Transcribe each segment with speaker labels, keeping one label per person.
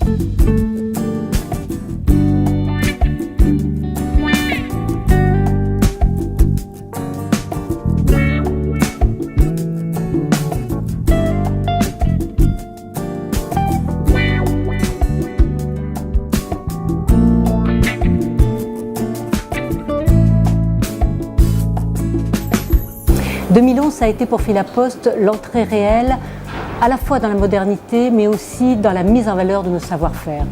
Speaker 1: « 2011, ça a été pour Filaposte l'entrée réelle à la fois dans la modernité, mais aussi dans la mise en valeur de nos savoir-faire.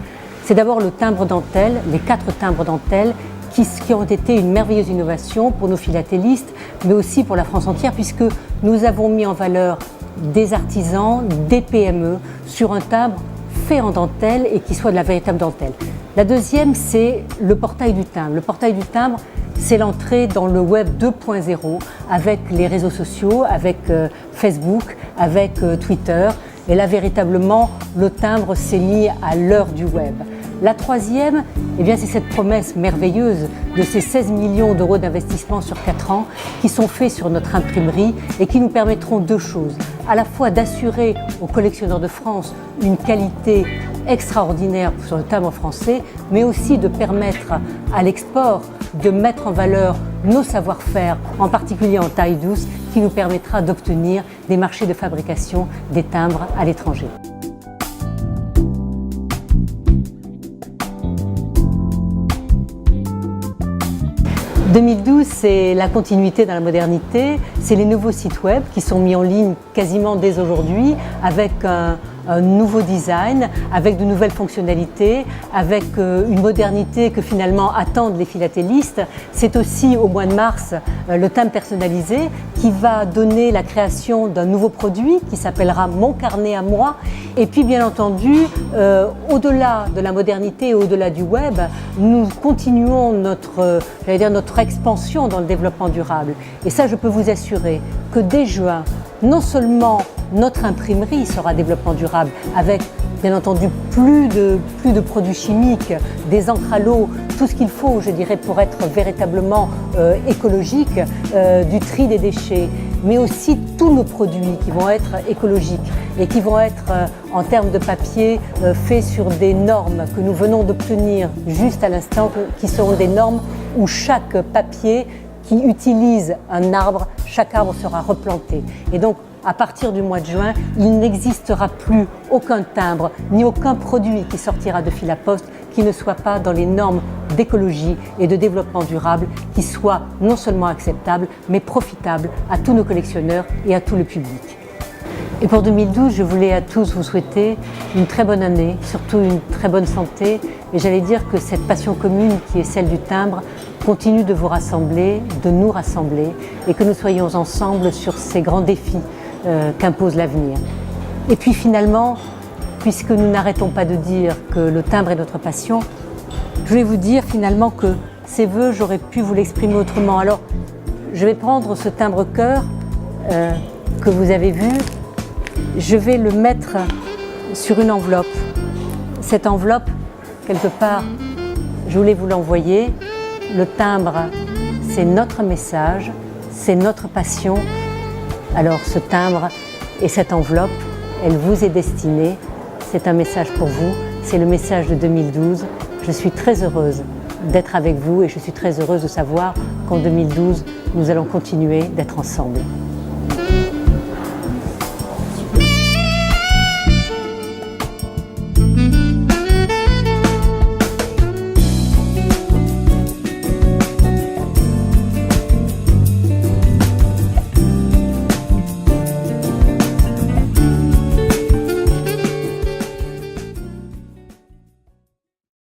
Speaker 1: C'est d'abord le timbre dentelle, les 4 timbres dentelles, qui ont été une merveilleuse innovation pour nos philatélistes, mais aussi pour la France entière, puisque nous avons mis en valeur des artisans, des PME, sur un timbre fait en dentelle et qui soit de la véritable dentelle. La deuxième, c'est le portail du timbre. Le portail du timbre, c'est l'entrée dans le web 2.0 avec les réseaux sociaux, avec Facebook, avec Twitter. Et là, véritablement, le timbre s'est mis à l'heure du web. La troisième, eh bien, c'est cette promesse merveilleuse de ces 16 millions d'euros d'investissement sur 4 ans qui sont faits sur notre imprimerie et qui nous permettront 2 choses. À la fois d'assurer aux collectionneurs de France une qualité extraordinaire sur le timbre français, mais aussi de permettre à l'export de mettre en valeur nos savoir-faire, en particulier en taille douce, qui nous permettra d'obtenir des marchés de fabrication des timbres à l'étranger. « 2012, c'est la continuité dans la modernité, c'est les nouveaux sites web qui sont mis en ligne quasiment dès aujourd'hui avec un nouveau design, avec de nouvelles fonctionnalités, avec une modernité que finalement attendent les philatélistes. C'est aussi au mois de mars le timbre personnalisé qui va donner la création d'un nouveau produit qui s'appellera Mon carnet à moi. Et puis bien entendu, au-delà de la modernité et au-delà du web, nous continuons notre expansion dans le développement durable. Et ça, je peux vous assurer que dès juin, non seulement notre imprimerie sera développement durable avec bien entendu plus de produits chimiques, des encres à l'eau, tout ce qu'il faut, je dirais, pour être véritablement écologique, du tri des déchets, mais aussi tous nos produits qui vont être écologiques et qui vont être, en termes de papier, faits sur des normes que nous venons d'obtenir juste à l'instant, qui seront des normes où chaque papier qui utilise un arbre, chaque arbre sera replanté. Et donc, à partir du mois de juin, il n'existera plus aucun timbre ni aucun produit qui sortira de Filaposte qui ne soit pas dans les normes d'écologie et de développement durable, qui soit non seulement acceptable, mais profitable à tous nos collectionneurs et à tout le public. Et pour 2012, je voulais à tous vous souhaiter une très bonne année, surtout une très bonne santé. Et j'allais dire que cette passion commune qui est celle du timbre continue de vous rassembler, de nous rassembler, et que nous soyons ensemble sur ces grands défis qu'impose l'avenir. Et puis finalement, puisque nous n'arrêtons pas de dire que le timbre est notre passion, je voulais vous dire finalement que ces vœux, j'aurais pu vous l'exprimer autrement. Alors, je vais prendre ce timbre-cœur que vous avez vu, je vais le mettre sur une enveloppe. Cette enveloppe, quelque part, je voulais vous l'envoyer. Le timbre, c'est notre message, c'est notre passion. Alors ce timbre et cette enveloppe, elle vous est destinée. C'est un message pour vous, c'est le message de 2012. Je suis très heureuse d'être avec vous et je suis très heureuse de savoir qu'en 2012, nous allons continuer d'être ensemble.